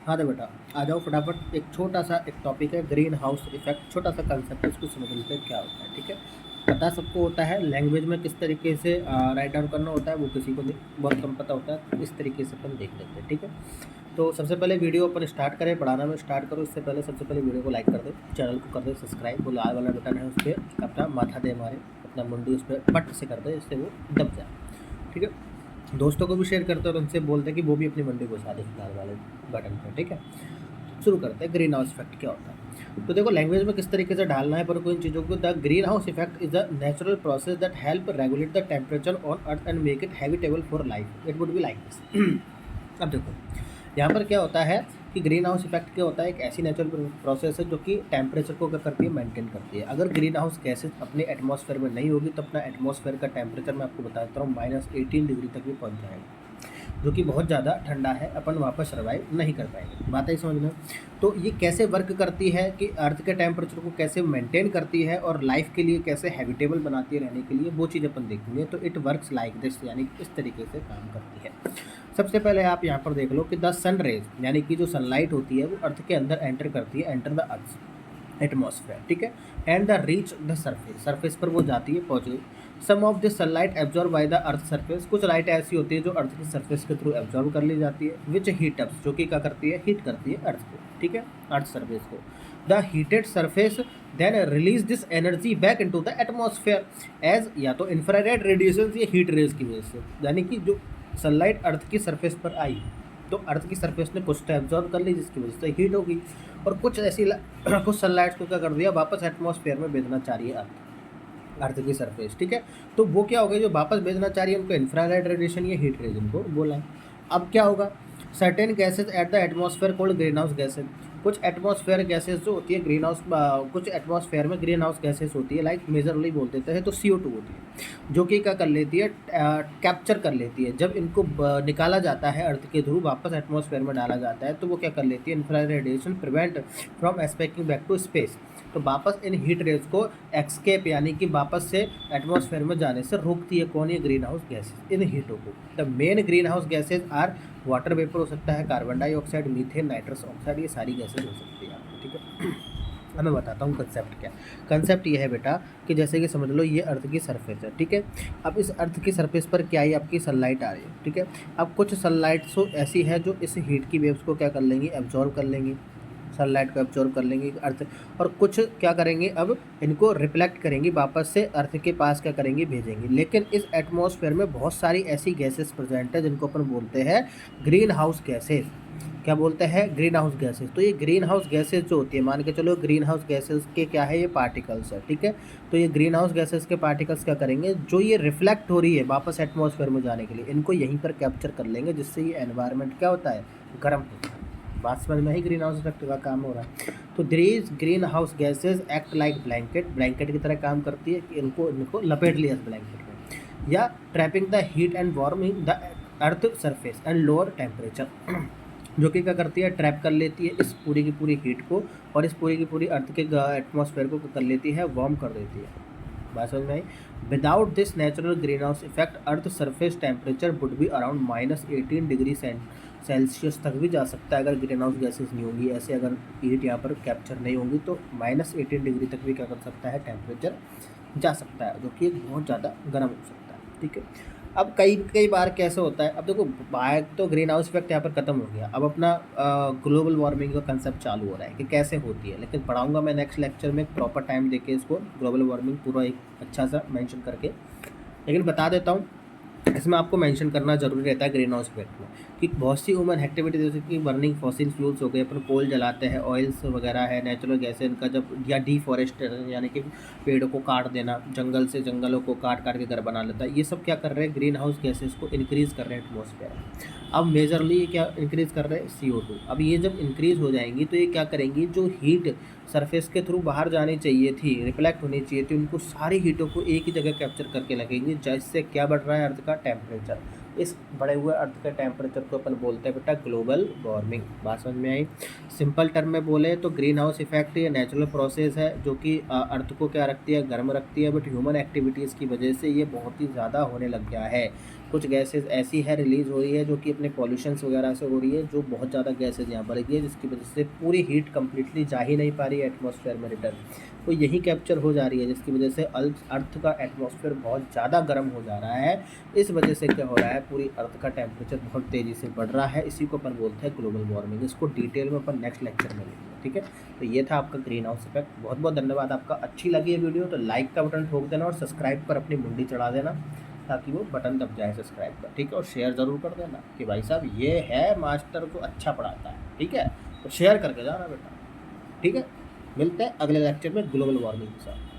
हाँ तो बेटा आ जाओ फटाफट। एक छोटा सा एक टॉपिक है ग्रीन हाउस इफेक्ट, छोटा सा कंसेप्ट है, इसको समझ लेते हैं क्या होता है। ठीक है, पता सबको होता है लैंग्वेज में किस तरीके से राइट डाउन करना होता है, वो किसी को बहुत कम पता होता है। इस तरीके से अपन देख लेते हैं। ठीक है, तो सबसे पहले वीडियो अपन स्टार्ट करें, पढ़ाना में स्टार्ट करो इससे पहले सबसे पहले वीडियो को लाइक कर दे, चैनल को कर दे सब्सक्राइब, वो लाल वाला बटन है उस पर अपना माथा दे मारे, अपना मुंडी उस पर पट से कर दे, इससे वो दब जाए। ठीक है, दोस्तों को भी शेयर करते हैं और उनसे बोलते हैं कि वो भी अपनी मंडी घुसा दे लाल वाले बटन पर। ठीक है, शुरू करते हैं ग्रीन हाउस इफेक्ट क्या होता है। तो देखो लैंग्वेज में किस तरीके से डालना है पर कोई इन चीज़ों को। The green house effect is a natural process that help regulate the temperature on earth and make it habitable for life. It would be like this. अब देखो यहाँ पर क्या होता है कि ग्रीन हाउस इफेक्ट क्या होता है, एक ऐसी नेचुरल प्रोसेस है जो कि टेम्परेचर को क्या करती है, मेंटेन करती है। अगर ग्रीन हाउस गैसेज अपने एटमॉस्फेयर में नहीं होगी तो अपना एटमॉस्फेयर का टेम्परेचर मैं आपको बताता हूँ -18 डिग्री तक भी पहुँच जाएगा, जो कि बहुत ज़्यादा ठंडा है, अपन वापस सर्वाइव नहीं कर पाएंगे। बात है समझ में। तो ये कैसे वर्क करती है कि अर्थ के टेम्परेचर को कैसे मेंटेन करती है और लाइफ के लिए कैसे हैबिटेबल बनाती है रहने के लिए, वो चीज़ अपन देखेंगे। तो इट वर्क्स लाइक दिस, यानी इस तरीके से काम करती है। सबसे पहले आप यहाँ पर देख लो कि द सन रेज यानी कि जो सनलाइट होती है वो अर्थ के अंदर एंटर करती है, एंटर द अर्थ एटमॉस्फेयर। ठीक है, and the reach the surface, surface पर वो जाती है, पहुँच गई। Some of this sunlight absorb by the earth surface, कुछ लाइट ऐसी होती है जो अर्थ की सरफेस के थ्रू एब्जॉर्ब कर ली जाती है, विच हीट अप्स, जो कि क्या करती है, हीट करती है अर्थ को। ठीक है, अर्थ सरफेस को। The heated surface then release this energy back into the atmosphere as, या तो इंफ्रारेड रेडिएशन या हीट रेज की वजह से, यानी कि जो सनलाइट अर्थ की सरफेस पर आई तो अर्थ की सरफेस ने कुछ तो एब्जॉर्ब कर ली जिसकी वजह से हीट होगी, और कुछ ऐसी कुछ सनलाइट को क्या कर दिया, वापस एटमॉस्फेयर में भेजना चाह रही है अर्थ की सरफेस। ठीक है, तो वो क्या होगा, जो वापस भेजना चाह रही है उनको इंफ्रारेड रेडिएशन या हीट रेज उनको बोला है। अब क्या होगा, certain gases at the atmosphere cold green house gases, कुछ एटमॉस्फेयर गैसेज जो होती है ग्रीन हाउस, कुछ एटमॉस्फेयर में ग्रीन हाउस गैसेज होती है, लाइक मेजरली बोल देते हैं तो CO2 होती है, जो कि क्या कर लेती है, कैप्चर कर लेती है। जब इनको निकाला जाता है अर्थ के थ्रू वापस एटमॉस्फेयर में डाला जाता है तो वो क्या कर लेती है, infrared radiation prevent from expecting back to space, तो वापस इन हीट रेज को एक्सकेप यानी कि वापस से एटमॉस्फेयर में जाने से रोकती है। कौन, ये ग्रीन हाउस गैसेज इन हीटों को। The main green house gases are water vapour हो सकता है, carbon dioxide, methane, nitrous oxide, ये सारी गैसेज हो सकती है आपको। ठीक है, अब मैं बताता हूँ कंसेप्ट क्या। कंसेप्ट ये है बेटा कि जैसे कि समझ लो ये अर्थ की सरफेस है। ठीक है, अब इस अर्थ की सरफेस पर क्या है, आपकी सनलाइट आ रही है। ठीक है, अब कुछ सनलाइट तो ऐसी है जो इस हीट की वेव्स को क्या कर लेंगी, एब्जॉर्ब कर लेंगी, सनलाइट को एब्जॉर्ब कर लेंगी अर्थ, और कुछ क्या करेंगे, अब इनको रिफ्लेक्ट करेंगी, वापस से अर्थ के पास क्या करेंगी, भेजेंगी। लेकिन इस एटमॉस्फेयर में बहुत सारी ऐसी गैसेस प्रेजेंट है जिनको अपन बोलते हैं ग्रीन हाउस गैसेस। क्या बोलते हैं, ग्रीन हाउस गैसेस। तो ये ग्रीन हाउस गैसेस जो होती है, मान के चलो ग्रीन हाउस गैसेस के क्या है, ये पार्टिकल्स है। ठीक है, तो ये ग्रीन हाउस गैसेस के पार्टिकल्स क्या करेंगे, जो ये रिफ्लेक्ट हो रही है वापस एटमॉस्फेयर में जाने के लिए, इनको यहीं पर कैप्चर कर लेंगे, जिससे ये एनवायरनमेंट क्या होता है, गर्म होता है। बात समझ में ही, ग्रीन हाउस इफेक्ट का काम हो रहा है। तो these green house gases act like blanket, blanket की तरह काम करती है कि इनको लपेट लिया इस ब्लैंकेट में, या trapping the heat and warming the earth surface and lower temperature, जो कि क्या करती है, ट्रैप कर लेती है इस पूरी की पूरी हीट को, और इस पूरी की पूरी अर्थ के एटमॉस्फेयर को कर लेती है, वार्म कर देती है। बात समझ में आई। Without this natural green house effect earth surface temperature would be around -18 degree Celsius तक भी जा सकता है, अगर ग्रीन हाउस गैसेज नहीं होंगी। ऐसे अगर हीट यहाँ पर कैप्चर नहीं होंगी तो -18 डिग्री तक भी क्या कर सकता है, टेम्परेचर जा सकता है, जो कि बहुत ज़्यादा गर्म हो सकता है। ठीक है, अब कई कई बार कैसे होता है, अब देखो बाइक तो ग्रीन हाउस इफेक्ट यहाँ पर खत्म हो गया, अब अपना ग्लोबल वार्मिंग का कंसेप्ट चालू हो रहा है कि कैसे होती है, लेकिन पढ़ाऊंगा मैं नेक्स्ट लेक्चर में प्रॉपर टाइम देके इसको, ग्लोबल वार्मिंग पूरा एक अच्छा सा मेंशन करके। लेकिन बता देता हूँ, इसमें आपको मेंशन करना जरूरी रहता है ग्रीन हाउस इफेक्ट में, कि बहुत सी ह्यूमन एक्टिविटी जैसे कि बर्निंग फॉसिल फ्यूल्स हो गए, अपन कोल जलाते हैं, ऑयल्स वगैरह है, नेचुरल गैस है इनका जब, या डिफॉरेस्टेशन यानी कि पेड़ों को काट देना, जंगल से जंगलों को काट काट के घर बना लेता है, ये सब क्या कर रहे हैं, ग्रीन हाउस गैसेस को इंक्रीज कर रहे हैं एटमॉस्फेयर में। अब मेजरली ये क्या इंक्रीज कर रहे हैं, CO2। अब ये जब इंक्रीज हो जाएंगी तो ये क्या करेंगी, जो हीट सरफेस के थ्रू बाहर जानी चाहिए थी, रिफ्लेक्ट होनी चाहिए थी, उनको सारी हीटों को एक ही जगह कैप्चर करके लगेंगी, जिससे क्या बढ़ रहा है, अर्थ का टेम्परेचर। इस बढ़े हुए अर्थ के टेम्परेचर को अपन बोलते हैं बेटा ग्लोबल वार्मिंग। बात समझ में आई। सिंपल टर्म में बोले तो ग्रीन हाउस इफेक्ट ये नेचुरल प्रोसेस है जो कि अर्थ को क्या रखती है, गर्म रखती है, बट ह्यूमन एक्टिविटीज़ की वजह से ये बहुत ही ज़्यादा होने लग गया है। कुछ गैसेज ऐसी है रिलीज़ हो रही है जो कि अपने पॉल्यूशंस वगैरह से हो रही है, जो बहुत ज़्यादा गैसेज यहाँ बढ़ गई है, जिसकी वजह से पूरी हीट कंप्लीटली जा ही नहीं पा रही है एटमॉस्फेयर में रिटर्न, वो यहीं कैप्चर हो जा रही है, जिसकी वजह से अर्थ का एटमॉस्फेयर बहुत ज़्यादा गर्म हो जा रहा है। इस वजह से क्या हो रहा है, पूरी अर्थ का टेम्परेचर बहुत तेज़ी से बढ़ रहा है। इसी को अपन बोलते हैं ग्लोबल वार्मिंग। इसको डिटेल में अपन नेक्स्ट लेक्चर में लेंगे, ठीक है। तो ये था आपका ग्रीन हाउस इफेक्ट। बहुत बहुत धन्यवाद आपका। अच्छी लगी है वीडियो तो लाइक का बटन ठोक देना और सब्सक्राइब पर अपनी मुंडी चढ़ा देना, ताकि वो बटन दब जाए सब्सक्राइब का, ठीक है। और शेयर ज़रूर कर देना कि भाई साहब ये है मास्टर को अच्छा पढ़ाता है, ठीक है। तो शेयर करके जाना बेटा, ठीक है। मिलते हैं अगले लेक्चर में ग्लोबल वार्मिंग के साथ।